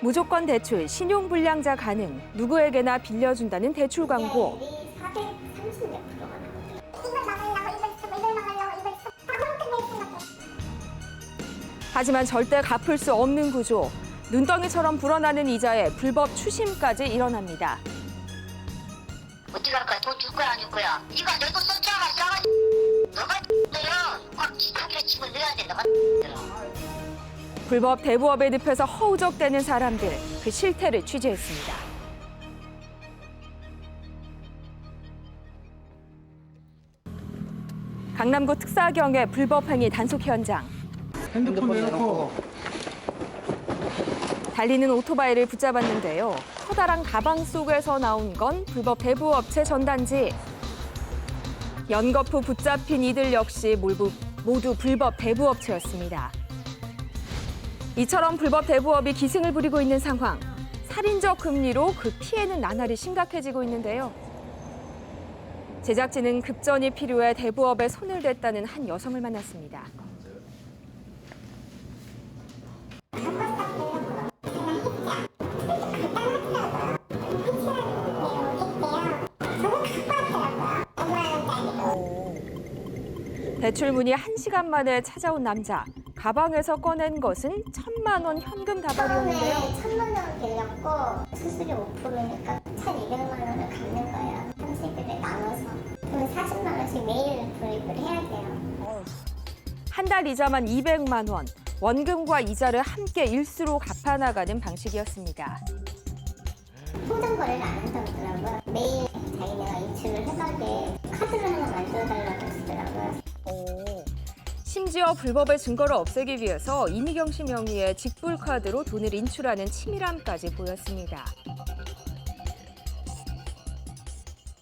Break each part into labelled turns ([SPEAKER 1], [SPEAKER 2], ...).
[SPEAKER 1] 무조건 대출, 신용불량자 가능, 누구에게나 빌려준다는 대출 광고.
[SPEAKER 2] 이자율이 430 몇 프로가 나오죠. 이걸 막으려고 이걸 막으려고 이걸 다
[SPEAKER 1] 하지만 절대 갚을 수 없는 구조. 눈덩이처럼 불어나는 이자에 불법 추심까지 일어납니다.
[SPEAKER 3] 어떻게 할 거야? 돈 줄 거야 안 줄 거야? 이거 내 돈 썼잖아 싸가지. 너가 내요. 꽉 지켜게 집을 내야 돼 너가.
[SPEAKER 1] 불법 대부업의 늪에서 허우적대는 사람들, 그 실태를 취재했습니다. 강남구 특사경의 불법 행위 단속 현장.
[SPEAKER 4] 핸드폰 내놓고
[SPEAKER 1] 달리는 오토바이를 붙잡았는데요. 커다란 가방 속에서 나온 건 불법 대부업체 전단지. 연거푸 붙잡힌 이들 역시 모두 불법 대부업체였습니다. 이처럼 불법 대부업이 기승을 부리고 있는 상황. 살인적 금리로 그 피해는 나날이 심각해지고 있는데요. 제작진은 급전이 필요해 대부업에 손을 댔다는 한 여성을 만났습니다. 대출 문의 1시간 만에 찾아온 남자. 가방에서 꺼낸 것은 1,000만 원 현금 다발이었는데요.
[SPEAKER 2] 처음에 1,000만 원 빌렸고 수수료 5%니까 1,200만 원을 갚는 거예요. 30일에 나눠서. 그럼 40만 원씩 매일 돌입을 해야 돼요.
[SPEAKER 1] 한 달 이자만 200만 원. 원금과 이자를 함께 일수로 갚아나가는 방식이었습니다.
[SPEAKER 2] 통장 거래를 안 한다고 하더라고요. 매일 자기네가 인출을 해가게 카드를 하나 만들어달라고 하시더라고요.
[SPEAKER 1] 심지어 불법의 증거를 없애기 위해서 이미경 씨 명의의 직불카드로 돈을 인출하는 치밀함까지 보였습니다.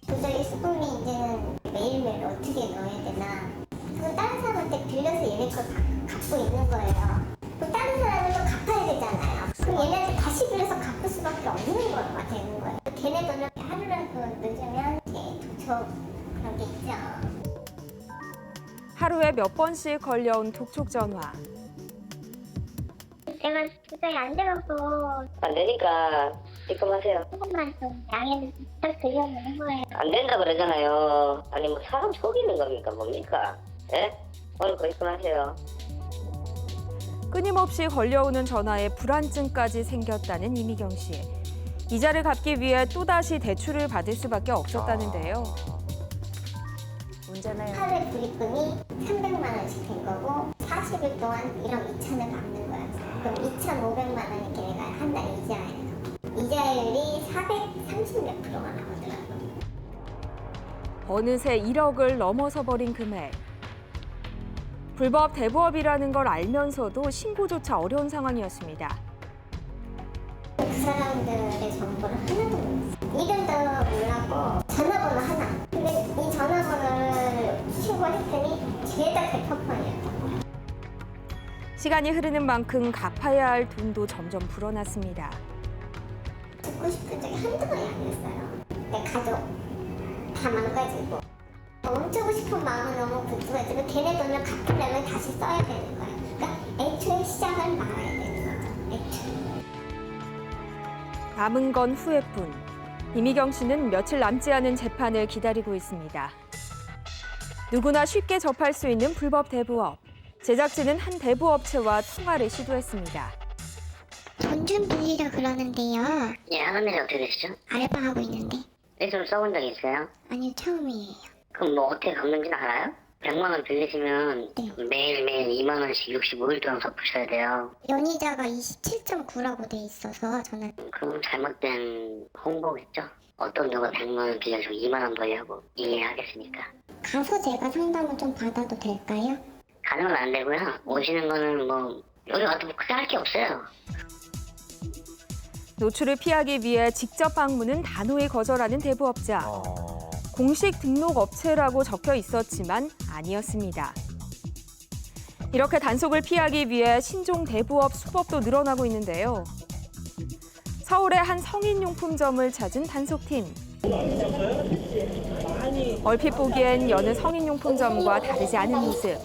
[SPEAKER 2] 도저히 수금이 이제는 매일매일 어떻게 넣어야 되나. 그 다른 사람한테 빌려서 얘네 걸 갚고 있는 거예요. 그 다른 사람은 또 갚아야 되잖아요. 그럼 얘네한테 다시 빌려서 갚을 수밖에 없는 거가 되는 거예요. 걔네 돈을 하루라도 늦으면 도청 그런 게 있죠.
[SPEAKER 1] 하루에 몇 번씩 걸려온 독촉 전화.
[SPEAKER 2] 제가 도저히 안 돼갖고
[SPEAKER 3] 안 되니까 입금하세요.
[SPEAKER 2] 조금만 좀 양해를 부탁드리는 거예요.
[SPEAKER 3] 안 된다 그러잖아요. 아니 뭐 사람 속이는 겁니까 뭡니까? 예? 오늘 거 입금하세요.
[SPEAKER 1] 끊임없이 걸려오는 전화에 불안증까지 생겼다는 이미경 씨. 이자를 갚기 위해 또다시 대출을 받을 수밖에 없었다는데요. 문제네요.
[SPEAKER 2] 하루에 불입금이 300만 원씩 된 거고 40일 동안 1억 2천을 갚는 거야. 그럼 2,500만 원이 걔네가 한 달 이자예요. 이자율이 430 몇 프로가 나오더라고요.
[SPEAKER 1] 어느새 1억을 넘어서 버린 금액. 불법 대부업이라는 걸 알면서도 신고조차 어려운 상황이었습니다.
[SPEAKER 2] 그 사람들의 정보를 하나도 몰랐어요. 이름도 몰랐고 전화번호 하나. 근데 이 전화번호를 신고했더니 죄다 대포폰이었던 거예요.
[SPEAKER 1] 시간이 흐르는 만큼 갚아야 할 돈도 점점 불어났습니다.
[SPEAKER 2] 듣고 싶은 적이 한두 번이 아니었어요. 내 가족 다 망가지고 멈추고 싶은 마음은 너무 불편해지고 걔네 돈을 갚으려면 다시 써야 되는 거예요. 그러니까 애초에 시작을 말아야 되는 거죠. 애초에.
[SPEAKER 1] 남은 건 후회뿐. 이미경 씨는 며칠 남지 않은 재판을 기다리고 있습니다. 누구나 쉽게 접할 수 있는 불법 대부업. 제작진은 한 대부업체와 통화를 시도했습니다.
[SPEAKER 2] 돈 좀 빌리려 그러는데요.
[SPEAKER 3] 예, 하나님이 어떻게 되시죠?
[SPEAKER 2] 알바하고 있는데.
[SPEAKER 3] 예술 써본 적 있어요?
[SPEAKER 2] 아니요, 처음이에요.
[SPEAKER 3] 그럼 뭐 어떻게 갚는지는 알아요? 100만 원 빌리시면
[SPEAKER 2] 네.
[SPEAKER 3] 매일매일 2만 원씩 65일 동안 갚으셔야 돼요.
[SPEAKER 2] 연이자가 27.9라고 돼 있어서 저는
[SPEAKER 3] 그럼 잘못된 홍보겠죠? 어떤 누가 100만 원 빌려주고 2만 원 벌려고 이해하겠습니까?
[SPEAKER 2] 가서 제가 상담을 좀 받아도 될까요?
[SPEAKER 3] 가는 건 안 되고요. 오시는 거는 뭐 여기 와도 뭐 크게 할 게 없어요.
[SPEAKER 1] 노출을 피하기 위해 직접 방문은 단호히 거절하는 대부업자. 공식 등록 업체라고 적혀 있었지만 아니었습니다. 이렇게 단속을 피하기 위해 신종 대부업 수법도 늘어나고 있는데요. 서울의 한 성인용품점을 찾은 단속팀. 얼핏 보기엔 여느 성인용품점과 다르지 않은 모습.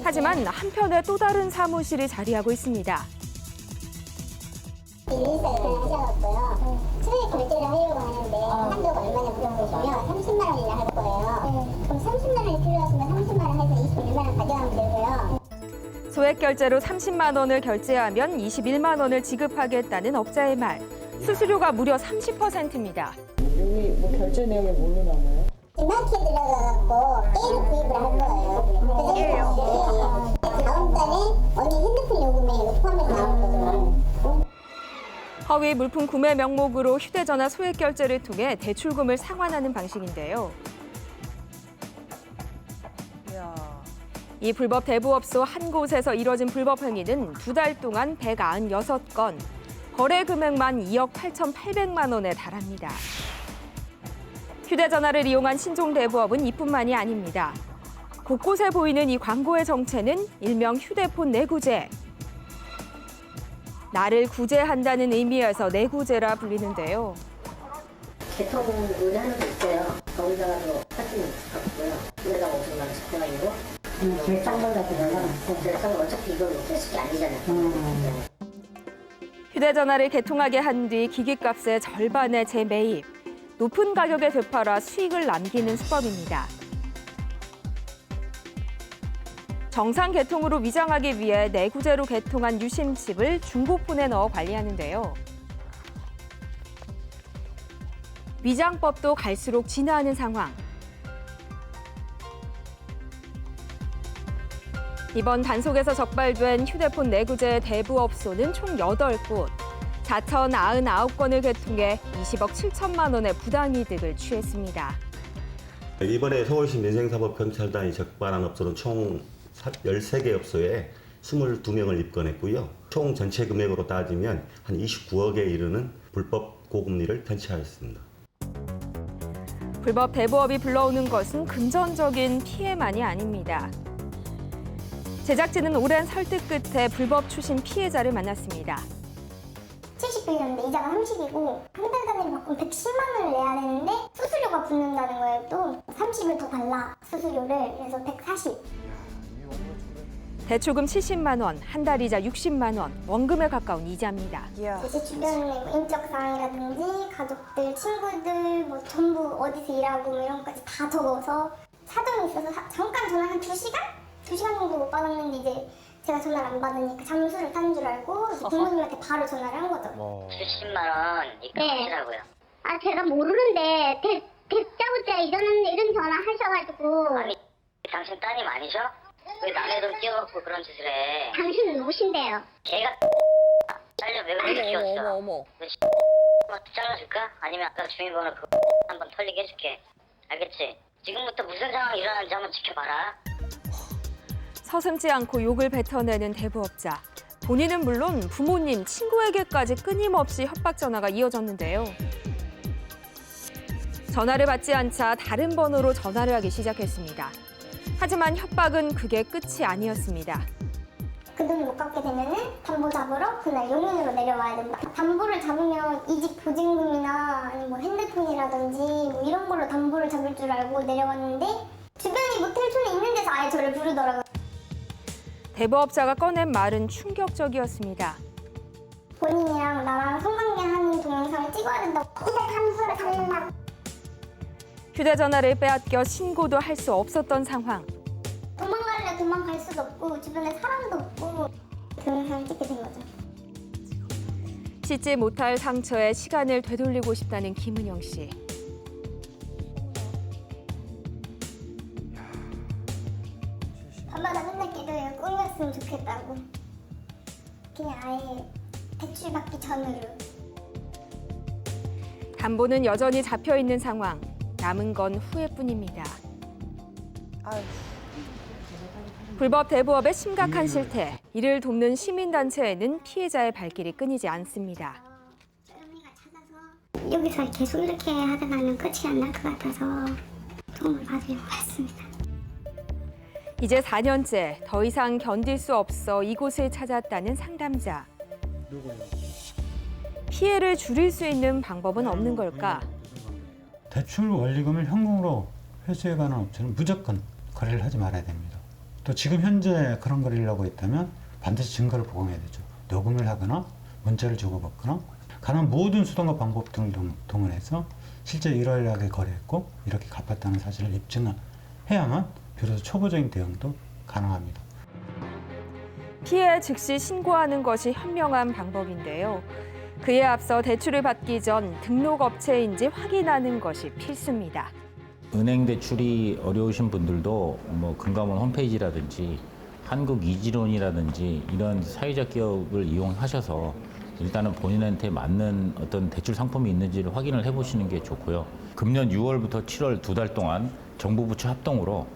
[SPEAKER 1] 하지만 한편에 또 다른 사무실이 자리하고 있습니다.
[SPEAKER 2] 114에 전화하셔갖고요. 소액 결제를 하려고 하는데 한도가 얼마냐 물어보시면 30만 원이나 할 거예요. 그럼 30만 원이 필요하시면 30만 원 해서 21만 원 가져가면 되고요.
[SPEAKER 1] 소액 결제로 30만 원을 결제하면 21만 원을 지급하겠다는 업자의 말. 수수료가 무려 30%입니다.
[SPEAKER 5] 여기 뭐 결제 내용이 뭘로 나와요?
[SPEAKER 2] 이마트에 들어가갖고 게임 구입을 한 거예요. 다음 달에 언니 핸드폰 요금에 이거 포함해서 나올 거거든요.
[SPEAKER 1] 허위 물품 구매 명목으로 휴대전화 소액 결제를 통해 대출금을 상환하는 방식인데요.
[SPEAKER 5] 이야.
[SPEAKER 1] 이 불법 대부업소 한 곳에서 이뤄진 불법 행위는 2달 동안 196건, 거래 금액만 2억 8,800만 원에 달합니다. 휴대전화를 이용한 신종 대부업은 이뿐만이 아닙니다. 곳곳에 보이는 이 광고의 정체는 일명 휴대폰 내구제. 나를 구제한다는 의미에서 내구제라 불리는데요.
[SPEAKER 6] 개통은 의뢰하는 게 있어요. 거기다가도 사진이 있었고요. 여기다가 50만 원 집행하려고.
[SPEAKER 5] 싼걸 갖고 연락을
[SPEAKER 6] 그래서 어차피 이걸 못쓸 게 아니잖아요.
[SPEAKER 1] 휴대전화를 개통하게 한 뒤 기기값의 절반의 재매입. 높은 가격에 되팔아 수익을 남기는 수법입니다. 정상 개통으로 위장하기 위해 내구제로 개통한 유심칩을 중고폰에 넣어 관리하는데요. 위장법도 갈수록 진화하는 상황. 이번 단속에서 적발된 휴대폰 내구제 대부업소는 총 8곳. 4,099건을 개통해 20억 7천만 원의 부당이득을 취했습니다.
[SPEAKER 7] 이번에 서울시 민생사법경찰단이 적발한 업소는 총 13개 업소에 22명을 입건했고요. 총 전체 금액으로 따지면 한 29억에 이르는 불법 고금리를 편취하였습니다.
[SPEAKER 1] 불법 대부업이 불러오는 것은 금전적인 피해만이 아닙니다. 제작진은 오랜 설득 끝에 불법 추신 피해자를 만났습니다.
[SPEAKER 2] 70빌렸는데 이자가 30이고 한 달 단위로 바꾸면 110만 원을 내야 되는데 수수료가 붙는다는 거예요. 또 30을 더 달라 수수료를. 그래서 140.
[SPEAKER 1] 대출금 70만 원, 한 달 이자 60만 원, 원금에 가까운 이자입니다.
[SPEAKER 5] 이야.
[SPEAKER 2] 제 주변에 뭐 인적 사항이라든지 가족들, 친구들 뭐 전부 어디서 일하고 뭐 이런 것까지 다 적어서 사정이 있어서 잠깐 전화 한 2시간? 2시간 정도 못 받았는데 이제 제가 전화를 안 받으니까 잠수를 탄 줄 알고 부모님한테 바로 전화를 한 거죠.
[SPEAKER 3] 70만 원 입금하시라고요.
[SPEAKER 2] 아 제가 모르는데 대자부자 이런 전화 하셔가지고
[SPEAKER 3] 아니 당신 따님 아니셔? 왜 남의 돈 띄워갖고 그런 짓을 해?
[SPEAKER 2] 당신은 누구신데요?
[SPEAKER 3] 걔가 잘려 왜 그렇게 키웠어?
[SPEAKER 5] 어머.
[SPEAKER 3] 잘라줄까? 아니면 아까 주민번호 그거 한번 털리게 해줄게. 알겠지? 지금부터 무슨 상황이 일어나는지 한번 지켜봐라.
[SPEAKER 1] 서슴지 않고 욕을 뱉어내는 대부업자. 본인은 물론 부모님, 친구에게까지 끊임없이 협박 전화가 이어졌는데요. 전화를 받지 않자 다른 번호로 전화를 하기 시작했습니다. 하지만 협박은 그게 끝이 아니었습니다.
[SPEAKER 2] 그 돈을 못 갚게 되면은 담보 잡으러 그날 용인으로 내려와야 된다. 담보를 잡으면 이직 보증금이나 아니면 뭐 핸드폰이라든지 뭐 이런 걸로 담보를 잡을 줄 알고 내려왔는데 주변이 모텔촌에 있는 데서 아예 저를 부르더라고요.
[SPEAKER 1] 대부업자가 꺼낸 말은 충격적이었습니다.
[SPEAKER 2] 본인이랑 나랑 성관계하는 동영상을 찍어야 된다고. 이제 담보를 잡는다고.
[SPEAKER 1] 휴대전화를 빼앗겨 신고도 할 수 없었던 상황.
[SPEAKER 2] 도망갈래 도망갈 수도 없고 주변에 사람도 없고 동영상을 찍게 된 거죠.
[SPEAKER 1] 씻지 못할 상처에 시간을 되돌리고 싶다는 김은영 씨.
[SPEAKER 2] 밤마다 맨날 기도해요. 꿈이었으면 좋겠다고. 그냥 아예 대출 받기 전으로.
[SPEAKER 1] 담보는 여전히 잡혀 있는 상황. 남은 건 후회뿐입니다.
[SPEAKER 5] 아유.
[SPEAKER 1] 불법 대부업의 심각한 실태. 이를 돕는 시민단체에는 피해자의 발길이 끊이지 않습니다.
[SPEAKER 2] 여기서 계속 이렇게 하다가는 끝이 안 날 것 같아서 도움을 받으려고 했습니다.
[SPEAKER 1] 이제 4년째 더 이상 견딜 수 없어 이곳을 찾았다는 상담자. 피해를 줄일 수 있는 방법은 없는 걸까?
[SPEAKER 8] 대출 원리금을 현금으로 회수해가는 업체는 무조건 거래를 하지 말아야 됩니다. 또 지금 현재 그런 거래를 하고 있다면 반드시 증거를 보강해야 되죠. 녹음을 하거나 문자를 주고받거나 가능한 모든 수단과 방법 등을 동원해서 실제 일월하게 거래했고 이렇게 갚았다는 사실을 입증을 해야만 비로소 초보적인 대응도 가능합니다.
[SPEAKER 1] 피해 즉시 신고하는 것이 현명한 방법인데요. 그에 앞서 대출을 받기 전 등록업체인지 확인하는 것이 필수입니다.
[SPEAKER 9] 은행 대출이 어려우신 분들도 뭐 금감원 홈페이지라든지 한국이지론이라든지 이런 사회적 기업을 이용하셔서 일단은 본인한테 맞는 어떤 대출 상품이 있는지를 확인을 해보시는 게 좋고요. 금년 6월부터 7월 2달 동안 정부 부처 합동으로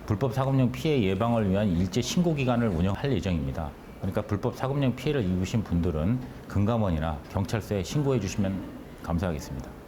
[SPEAKER 9] 불법 사금융 피해 예방을 위한 일제 신고 기간을 운영할 예정입니다. 그러니까 불법 사금융 피해를 입으신 분들은 금감원이나 경찰서에 신고해 주시면 감사하겠습니다.